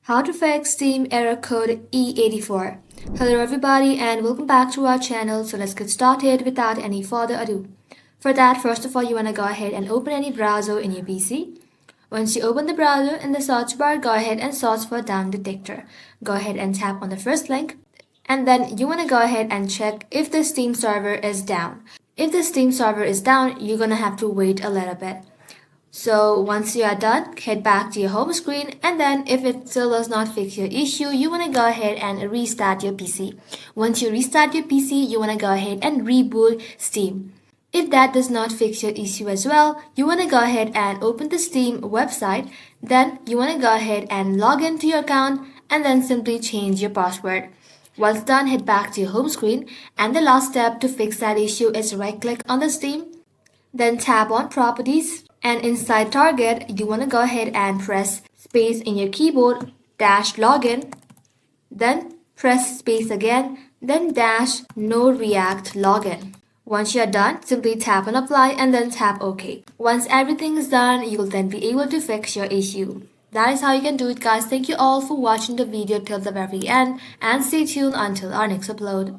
How to fix Steam Error Code E84. Hello everybody and welcome back to our channel. So let's get started without any further ado. For that, first of all, you want to go ahead and open any browser in your PC. Once you open the browser, in the search bar, go ahead and search for Down Detector. Go ahead and tap on the first link. And then you want to go ahead and check if the Steam server is down. If the Steam server is down, you're going to have to wait a little bit. So once you are done, head back to your home screen, and then if it still does not fix your issue, you want to go ahead and restart your PC. Once you restart your PC, you want to go ahead and reboot Steam. If that does not fix your issue as well, you want to go ahead and open the Steam website. Then you want to go ahead and log into your account and then simply change your password. Once done, head back to your home screen, and the last step to fix that issue is right click on the Steam, then tap on Properties, and inside Target, you want to go ahead and press space in your keyboard, dash login, then press space again, then dash no React login. Once you're done, simply tap on apply and then tap OK. Once everything is done, you will then be able to fix your issue. That is how you can do it, guys. Thank you all for watching the video till the very end, and stay tuned until our next upload.